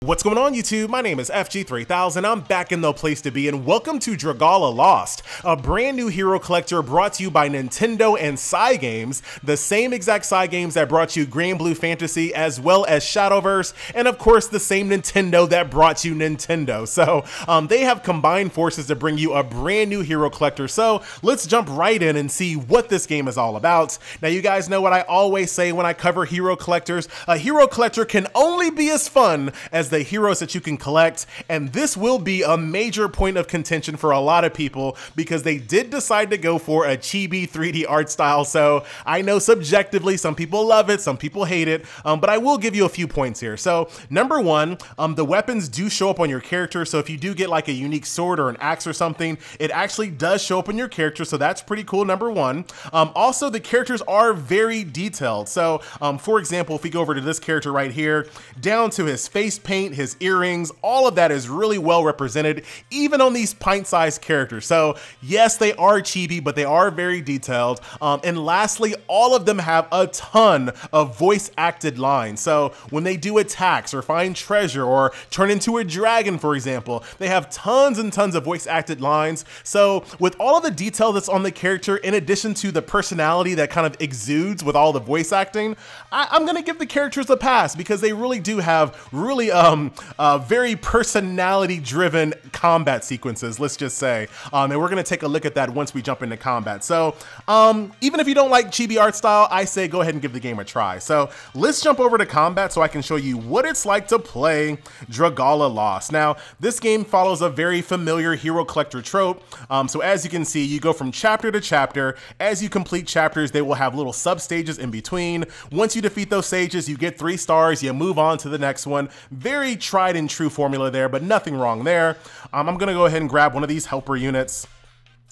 What's going on YouTube? My name is FG3000, I'm back in the place to be, and welcome to Dragalia Lost, a brand new hero collector brought to you by Nintendo and Cygames, the same exact Cygames that brought you Green Blue Fantasy as well as Shadowverse, and of course the same Nintendo that brought you Nintendo. So they have combined forces to bring you a brand new hero collector, so let's jump right in and see what this game is all about. Now you guys know what I always say when I cover hero collectors, a hero collector can only be as fun as the heroes that you can collect, and this will be a major point of contention for a lot of people because they did decide to go for a chibi 3D art style. So I know subjectively some people love it, some people hate it, but I will give you a few points here. So number one, the weapons do show up on your character, so if you do get like a unique sword or an axe or something, it actually does show up on your character, so that's pretty cool, number one. Also, the characters are very detailed. So for example, if we go over to this character right here, down to his face paint, his earrings, all of that is really well represented, even on these pint-sized characters. So yes, they are chibi, but they are very detailed. And lastly, all of them have a ton of voice-acted lines. So when they do attacks or find treasure or turn into a dragon, for example, they have tons and tons of voice-acted lines. So with all of the detail that's on the character, in addition to the personality that kind of exudes with all the voice acting, I'm gonna give the characters a pass because they really do have really very personality-driven combat sequences, let's just say. And we're gonna take a look at that once we jump into combat. So even if you don't like chibi art style, I say go ahead and give the game a try. So let's jump over to combat so I can show you what it's like to play Dragalia Lost. Now, this game follows a very familiar hero collector trope. So as you can see, you go from chapter to chapter. As you complete chapters, they will have little sub-stages in between. Once you defeat those stages, you get 3 stars, you move on to the next one. Very tried and true formula there, but nothing wrong there. I'm gonna go ahead and grab one of these helper units.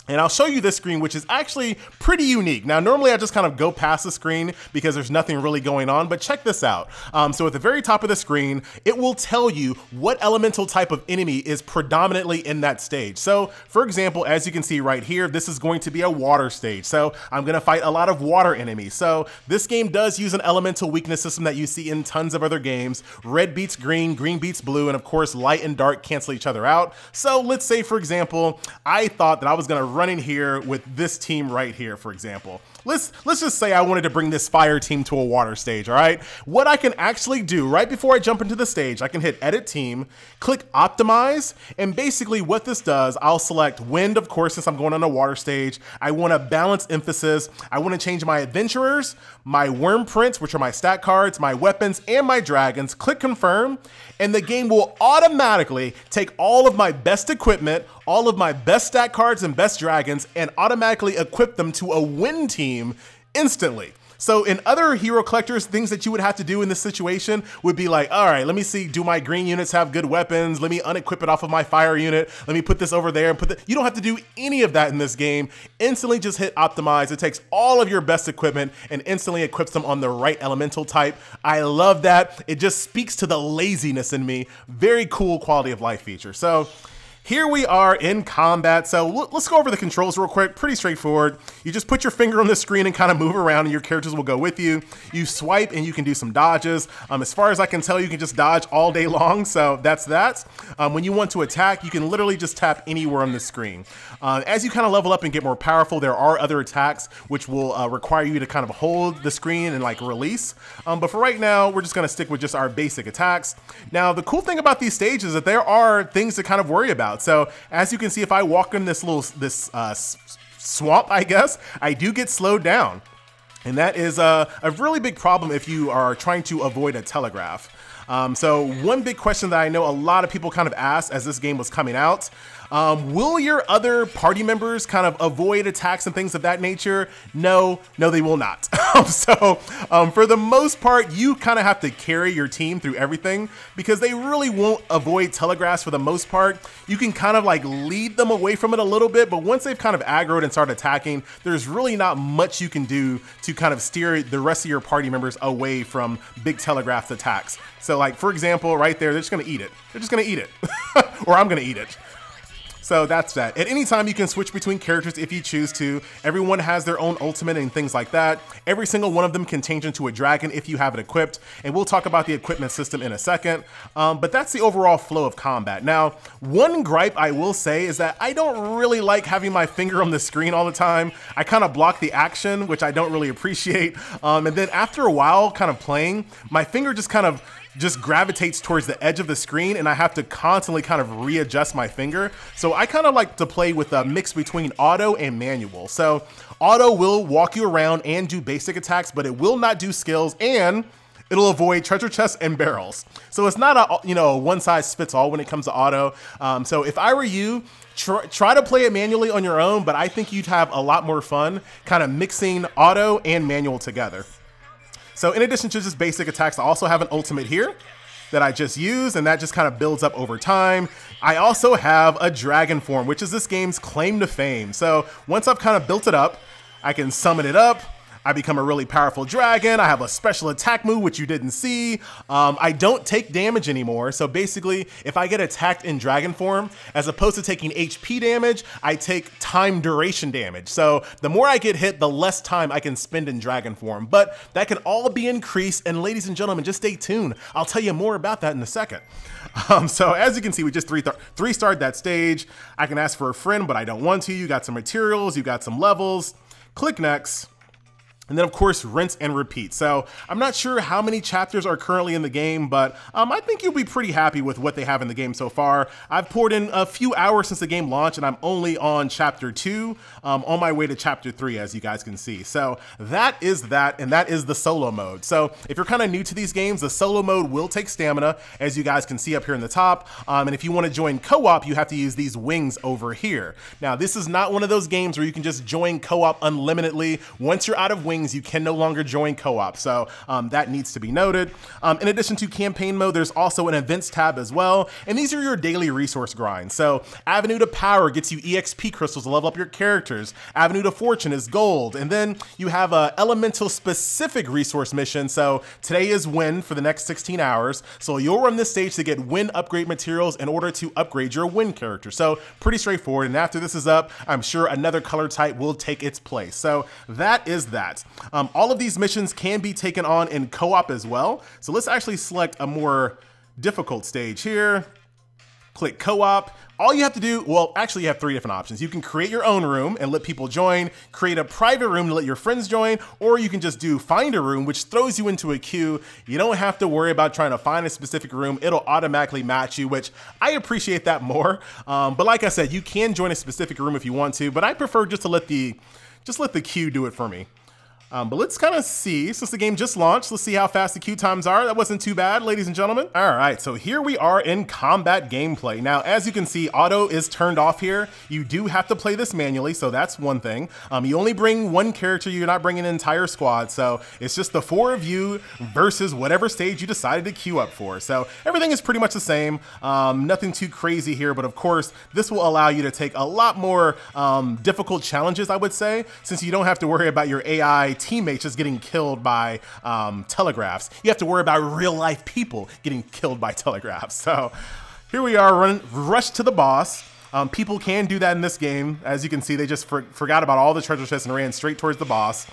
And I'll show you this screen, which is actually pretty unique. Now, normally I just kind of go past the screen because there's nothing really going on, but check this out. So at the very top of the screen, it will tell you what elemental type of enemy is predominantly in that stage. So for example, as you can see right here, this is going to be a water stage. So I'm gonna fight a lot of water enemies. So this game does use an elemental weakness system that you see in tons of other games. Red beats green, green beats blue, and of course, light and dark cancel each other out. So let's say, for example, I thought that I was gonna run in here with this team right here, for example. Let's just say I wanted to bring this fire team to a water stage, all right? What I can actually do right before I jump into the stage, I can hit Edit Team, click Optimize, and basically what this does, I'll select Wind, of course, since I'm going on a water stage. I want to balance emphasis. I want to change my adventurers, my worm prints, which are my stat cards, my weapons, and my dragons. Click Confirm, and the game will automatically take all of my best equipment, all of my best stat cards and best dragons, and automatically equip them to a win team instantly. So in other hero collectors, things that you would have to do in this situation would be like, all right, let me see, do my green units have good weapons? Let me unequip it off of my fire unit. Let me put this over there and put you don't have to do any of that in this game. Instantly just hit Optimize. It takes all of your best equipment and instantly equips them on the right elemental type. I love that. It just speaks to the laziness in me. Very cool quality of life feature. So here we are in combat. So let's go over the controls real quick. Pretty straightforward. You just put your finger on the screen and kind of move around and your characters will go with you. You swipe and you can do some dodges. As far as I can tell, you can just dodge all day long. So that's that. When you want to attack, you can literally just tap anywhere on the screen. As you kind of level up and get more powerful, there are other attacks which will require you to kind of hold the screen and like release. But for right now, we're just gonna stick with just our basic attacks. Now, the cool thing about these stages is that there are things to kind of worry about. So as you can see, if I walk in this swamp, I guess, I do get slowed down. And that is a really big problem if you are trying to avoid a telegraph. So one big question that I know a lot of people kind of asked as this game was coming out, will your other party members kind of avoid attacks and things of that nature? No, they will not. For the most part, you kind of have to carry your team through everything because they really won't avoid telegraphs for the most part. You can kind of like lead them away from it a little bit, but once they've kind of aggroed and start attacking, there's really not much you can do to kind of steer the rest of your party members away from big telegraph attacks. So like, for example, right there, they're just gonna eat it. They're just gonna eat it, or I'm gonna eat it. So that's that. At any time, you can switch between characters if you choose to. Everyone has their own ultimate and things like that. Every single one of them can change into a dragon if you have it equipped, and we'll talk about the equipment system in a second. But that's the overall flow of combat. Now, one gripe I will say is that I don't really like having my finger on the screen all the time. I kind of block the action, which I don't really appreciate. And then after a while kind of playing, my finger just gravitates towards the edge of the screen, and I have to constantly kind of readjust my finger. So I kind of like to play with a mix between auto and manual. So auto will walk you around and do basic attacks, but it will not do skills, and it'll avoid treasure chests and barrels. So it's not a one size fits all when it comes to auto. So if I were you, try to play it manually on your own, but I think you'd have a lot more fun kind of mixing auto and manual together. So in addition to just basic attacks, I also have an ultimate here that I just used, and that just kind of builds up over time. I also have a dragon form, which is this game's claim to fame. So once I've kind of built it up, I can summon it up. I become a really powerful dragon. I have a special attack move, which you didn't see. I don't take damage anymore. So basically, if I get attacked in dragon form, as opposed to taking HP damage, I take time duration damage. So the more I get hit, the less time I can spend in dragon form. But that can all be increased. And ladies and gentlemen, just stay tuned. I'll tell you more about that in a second. So as you can see, we just three-starred that stage. I can ask for a friend, but I don't want to. You got some materials, you got some levels. Click next. And then, of course, rinse and repeat. So I'm not sure how many chapters are currently in the game, but I think you'll be pretty happy with what they have in the game so far. I've poured in a few hours since the game launched, and I'm only on chapter 2, on my way to chapter 3, as you guys can see. So that is that, and that is the solo mode. So if you're kind of new to these games, the solo mode will take stamina, as you guys can see up here in the top. And if you want to join co-op, you have to use these wings over here. Now, this is not one of those games where you can just join co-op unlimitedly. Once you're out of wings, you can no longer join co-op, so that needs to be noted. In addition to campaign mode, there's also an events tab as well, and these are your daily resource grinds. So Avenue to Power gets you EXP crystals to level up your characters. Avenue to Fortune is gold, and then you have a elemental specific resource mission. So today is Wind for the next 16 hours, so you'll run this stage to get Wind upgrade materials in order to upgrade your Wind character. So pretty straightforward, and after this is up, I'm sure another color type will take its place. So that is that. All of these missions can be taken on in co-op as well. So let's actually select a more difficult stage here. Click co-op. All you have to do, well, actually you have 3 different options. You can create your own room and let people join, create a private room to let your friends join, or you can just do find a room, which throws you into a queue. You don't have to worry about trying to find a specific room. It'll automatically match you, which I appreciate that more. But like I said, you can join a specific room if you want to, but I prefer just to let the queue do it for me. But let's kind of see, since the game just launched, let's see how fast the queue times are. That wasn't too bad, ladies and gentlemen. All right, so here we are in combat gameplay. Now, as you can see, auto is turned off here. You do have to play this manually, so that's one thing. You only bring one character, you're not bringing an entire squad, so it's just the 4 of you versus whatever stage you decided to queue up for. So everything is pretty much the same. Nothing too crazy here, but of course, this will allow you to take a lot more difficult challenges, I would say, since you don't have to worry about your AI teammates just getting killed by telegraphs. You have to worry about real life people getting killed by telegraphs. So here we are, rush to the boss. People can do that in this game. As you can see, they just forgot about all the treasure chests and ran straight towards the boss.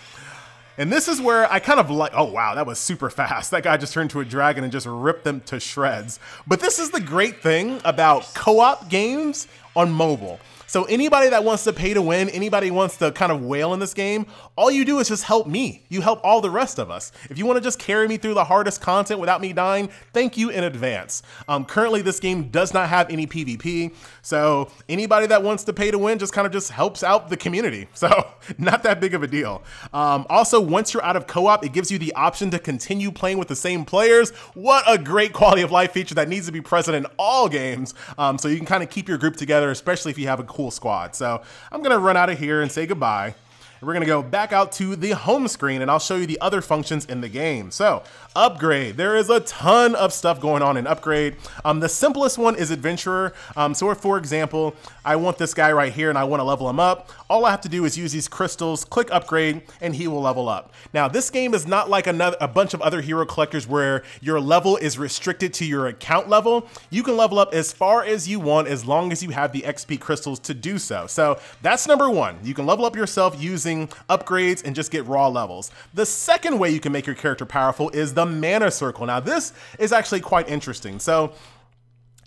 And this is where I kind of like, oh wow, that was super fast. That guy just turned to a dragon and just ripped them to shreds. But this is the great thing about co-op games on mobile. So anybody that wants to pay to win, anybody who wants to kind of whale in this game, all you do is just help me. You help all the rest of us. If you want to just carry me through the hardest content without me dying, thank you in advance. Currently, this game does not have any PvP, so anybody that wants to pay to win just kind of just helps out the community. So not that big of a deal. Also, once you're out of co-op, it gives you the option to continue playing with the same players. What a great quality of life feature that needs to be present in all games, so you can kind of keep your group together, especially if you have a cool squad. So I'm gonna run out of here and say goodbye. We're gonna go back out to the home screen and I'll show you the other functions in the game. So upgrade, there is a ton of stuff going on in upgrade. The simplest one is adventurer. So if, for example, I want this guy right here and I wanna level him up, all I have to do is use these crystals, click upgrade, and he will level up. Now this game is not like a bunch of other hero collectors where your level is restricted to your account level. You can level up as far as you want as long as you have the XP crystals to do so. So that's number one. You can level up yourself using upgrades and just get raw levels. The second way you can make your character powerful is the mana circle. Now this is actually quite interesting. So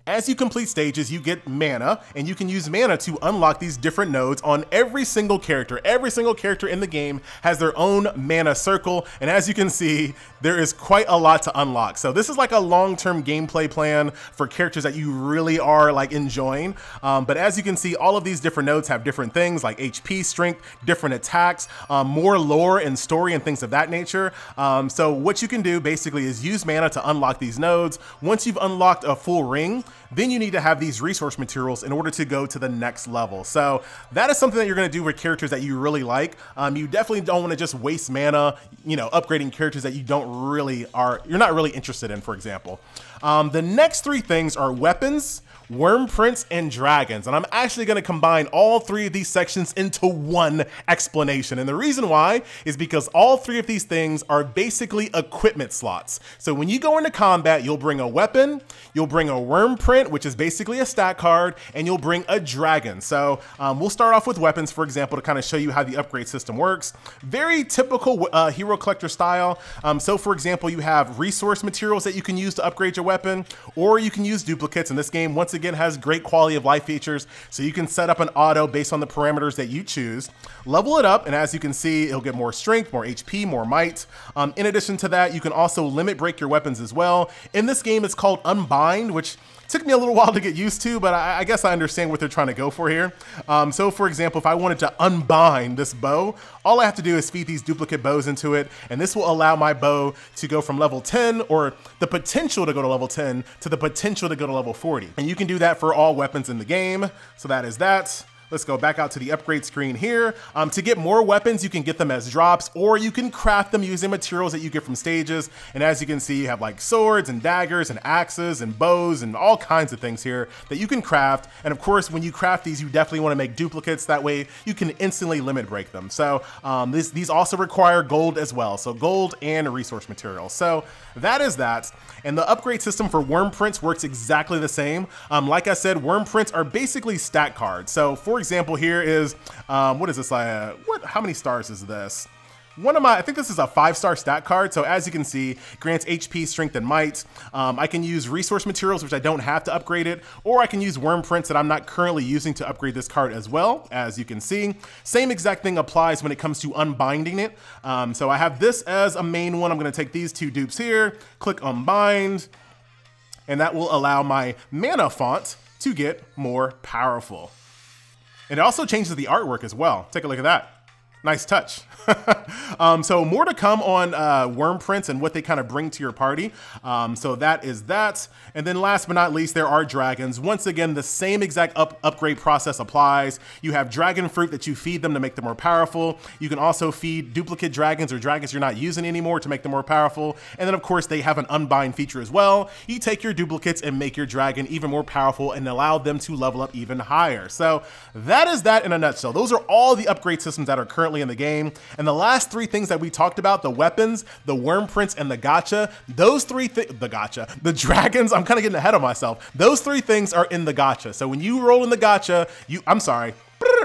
as you complete stages, you get mana, and you can use mana to unlock these different nodes on every single character. Every single character in the game has their own mana circle, and as you can see, there is quite a lot to unlock. So this is like a long-term gameplay plan for characters that you really are like enjoying. But as you can see, all of these different nodes have different things like HP, strength, different attacks, more lore and story and things of that nature. So what you can do basically is use mana to unlock these nodes. Once you've unlocked a full ring, then you need to have these resource materials in order to go to the next level. So that is something that you're gonna do with characters that you really like. You definitely don't wanna just waste mana, you know, upgrading characters that you're not really interested in, for example. The next three things are weapons, worm prints, and dragons. And I'm actually gonna combine all three of these sections into one explanation. And the reason why is because all three of these things are basically equipment slots. So when you go into combat, you'll bring a weapon, you'll bring a worm print, which is basically a stat card, and you'll bring a dragon. So we'll start off with weapons, for example, to kind of show you how the upgrade system works. Very typical hero collector style. So for example, you have resource materials that you can use to upgrade your weapon, or you can use duplicates. In this game, once again, has great quality of life features, so you can set up an auto based on the parameters that you choose. Level it up, and as you can see, it'll get more strength, more HP, more might. In addition to that, you can also limit break your weapons as well. In this game, it's called Unbind, which took me a little while to get used to, but I guess I understand what they're trying to go for here. So for example, if I wanted to unbind this bow, all I have to do is feed these duplicate bows into it, and this will allow my bow to go from level 10, or the potential to go to level 10, to the potential to go to level 40. And you can do that for all weapons in the game. So that is that. Let's go back out to the upgrade screen here. To get more weapons, you can get them as drops, or you can craft them using materials that you get from stages. And as you can see, you have like swords and daggers and axes and bows and all kinds of things here that you can craft. And of course, when you craft these, you definitely want to make duplicates. That way you can instantly limit break them. So these also require gold as well. So gold and resource materials. So that is that. And the upgrade system for worm prints works exactly the same. Like I said, worm prints are basically stat cards. So for example, here is, what is this? How many stars is this? I think this is a 5-star stat card. So as you can see, grants HP, strength, and might. I can use resource materials, which I don't have to upgrade it, or I can use worm prints that I'm not currently using to upgrade this card as well, as you can see. Same exact thing applies when it comes to unbinding it. So I have this as a main one. I'm gonna take these two dupes here, click unbind, and that will allow my mana font to get more powerful. And it also changes the artwork as well. Take a look at that. Nice touch. So more to come on worm prints and what they kind of bring to your party. So that is that. And then last but not least, there are dragons. Once again, the same exact upgrade process applies. You have dragon fruit that you feed them to make them more powerful. You can also feed duplicate dragons or dragons you're not using anymore to make them more powerful. And then of course, they have an unbind feature as well. You take your duplicates and make your dragon even more powerful and allow them to level up even higher. So that is that in a nutshell. Those are all the upgrade systems that are currently in the game. And the last three things that we talked about, the weapons, the worm prints, and the gacha, the dragons, I'm kind of getting ahead of myself. Those three things are in the gacha. So when you roll in the gacha, I'm sorry,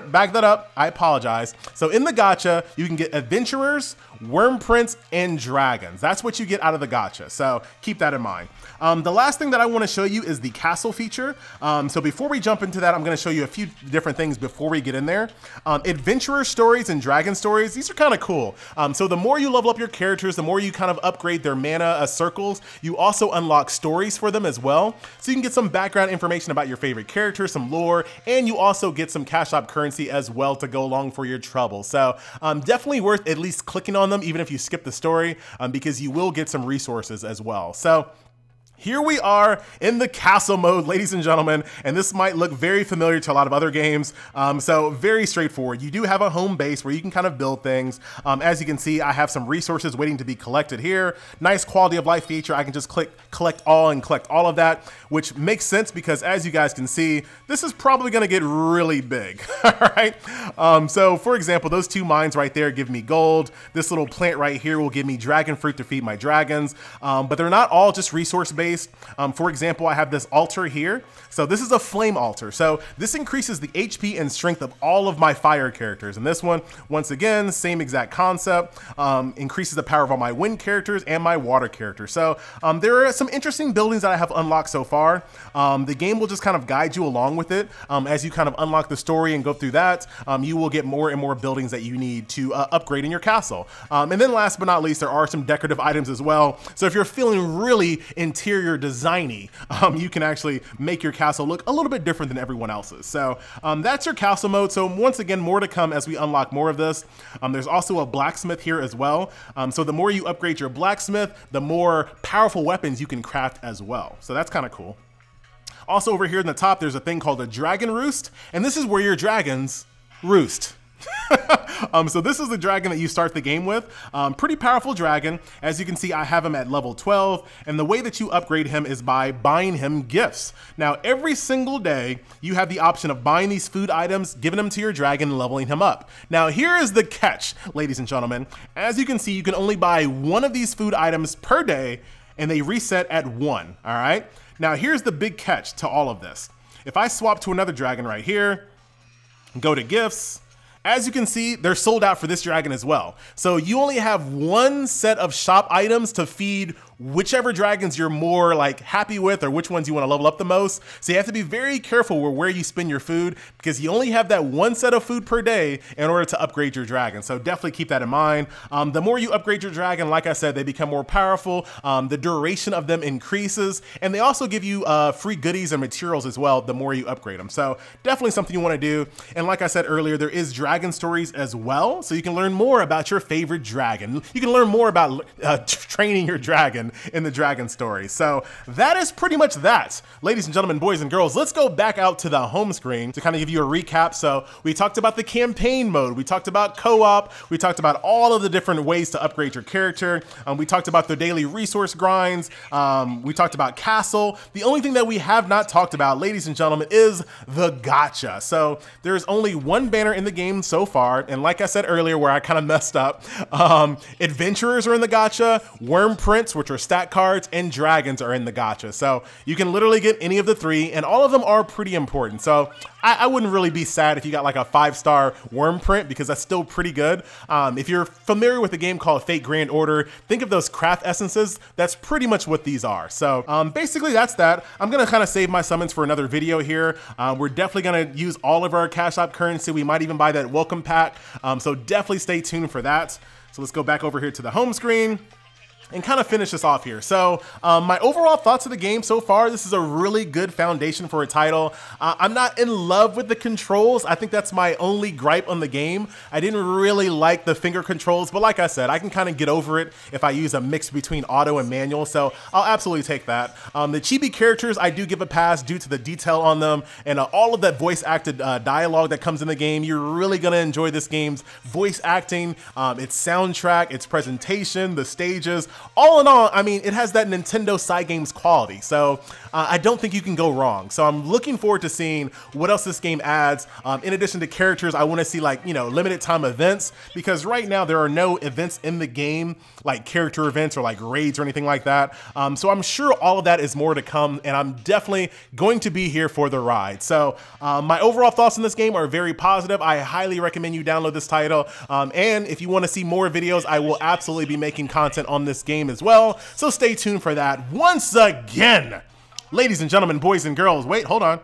back that up, I apologize. So in the gacha, you can get adventurers, worm prints, and dragons. That's what you get out of the gacha. So keep that in mind. The last thing that I want to show you is the castle feature. So before we jump into that, I'm going to show you a few different things before we get in there. Adventurer stories and dragon stories, these are kind of cool. So the more you level up your characters, the more you kind of upgrade their mana circles, you also unlock stories for them as well. So you can get some background information about your favorite characters, some lore, and you also get some cash out currency as well to go along for your trouble. So definitely worth at least clicking on them, even if you skip the story, because you will get some resources as well. So Here we are in the castle mode, ladies and gentlemen, and this might look very familiar to a lot of other games. So very straightforward. You do have a home base where you can kind of build things. As you can see, I have some resources waiting to be collected here. Nice quality of life feature. I can just click collect all and collect all of that, which makes sense because as you guys can see, this is probably going to get really big. All right. So for example, those 2 mines right there give me gold. This little plant right here will give me dragon fruit to feed my dragons. But they're not all just resource based. For example, I have this altar here. So this is a flame altar. So this increases the HP and strength of all of my fire characters. And this one, once again, same exact concept, increases the power of all my wind characters and my water characters. So there are some interesting buildings that I have unlocked so far. The game will just kind of guide you along with it. As you kind of unlock the story and go through that, you will get more and more buildings that you need to upgrade in your castle. And then last but not least, there are some decorative items as well. So if you're feeling really interior designy, you can actually make your castle look a little bit different than everyone else's. So that's your castle mode. So once again, more to come as we unlock more of this. There's also a blacksmith here as well. So the more you upgrade your blacksmith, the more powerful weapons you can craft as well. So that's kind of cool. Also over here in the top, there's a thing called a dragon roost, and this is where your dragons roost. So this is the dragon that you start the game with. Pretty powerful dragon. As you can see, I have him at level 12, and the way that you upgrade him is by buying him gifts. Now, every single day, you have the option of buying these food items, giving them to your dragon, and leveling him up. Now, here is the catch, ladies and gentlemen. As you can see, you can only buy 1 of these food items per day, and they reset at 1, all right? Now, here's the big catch to all of this. If I swap to another dragon right here, go to gifts, as you can see, they're sold out for this dragon as well. So you only have 1 set of shop items to feed whichever dragons you're more like happy with or which ones you want to level up the most. So you have to be very careful with where you spend your food because you only have that 1 set of food per day in order to upgrade your dragon. So definitely keep that in mind. The more you upgrade your dragon, like I said, they become more powerful. The duration of them increases, and they also give you free goodies and materials as well the more you upgrade them. So definitely something you want to do. And like I said earlier, there is dragon stories as well. So you can learn more about your favorite dragon. You can learn more about training your dragon in the dragon story. So that is pretty much that. Ladies and gentlemen, boys and girls, let's go back out to the home screen to kind of give you a recap. So we talked about the campaign mode. We talked about co-op. We talked about all of the different ways to upgrade your character. We talked about the daily resource grinds. We talked about castle. The only thing that we have not talked about, ladies and gentlemen, is the gacha. So there's only 1 banner in the game so far. And like I said earlier, where I kind of messed up, adventurers are in the gacha, worm prints, which are stat cards, and dragons are in the gacha. So you can literally get any of the 3, and all of them are pretty important. So I wouldn't really be sad if you got like a 5-star worm print because that's still pretty good. If you're familiar with a game called Fate Grand Order, think of those craft essences. That's pretty much what these are. So basically that's that. I'm gonna kind of save my summons for another video here. We're definitely gonna use all of our Cash App currency. We might even buy that welcome pack. So definitely stay tuned for that. So let's go back over here to the home screen and kind of finish this off here. So my overall thoughts of the game so far, this is a really good foundation for a title. I'm not in love with the controls. I think that's my only gripe on the game. I didn't really like the finger controls, but like I said, I can kind of get over it if I use a mix between auto and manual, so I'll absolutely take that. The chibi characters, I do give a pass due to the detail on them and all of that voice acted dialogue that comes in the game. You're really gonna enjoy this game's voice acting, its soundtrack, its presentation, the stages. All in all, I mean, it has that Nintendo side games quality, so I don't think you can go wrong. So I'm looking forward to seeing what else this game adds. In addition to characters, I want to see like, you know, limited time events, because right now there are no events in the game, like character events or like raids or anything like that. So I'm sure all of that is more to come, and I'm definitely going to be here for the ride. So my overall thoughts on this game are very positive. I highly recommend you download this title. And if you want to see more videos, I will absolutely be making content on this game as well. So stay tuned for that. Once again, ladies and gentlemen, boys and girls, wait, hold on.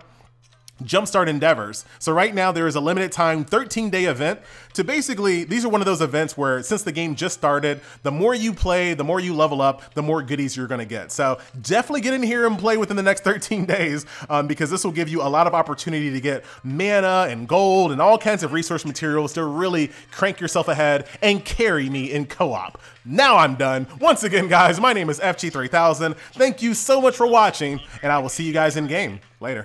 Jumpstart Endeavors. So right now there is a limited time 13-day event to basically, these are one of those events where since the game just started, the more you play, the more you level up, the more goodies you're gonna get. So definitely get in here and play within the next 13 days because this will give you a lot of opportunity to get mana and gold and all kinds of resource materials to really crank yourself ahead and carry me in co-op. Now I'm done. Once again, guys, my name is FG3000. Thank you so much for watching, and I will see you guys in game. Later.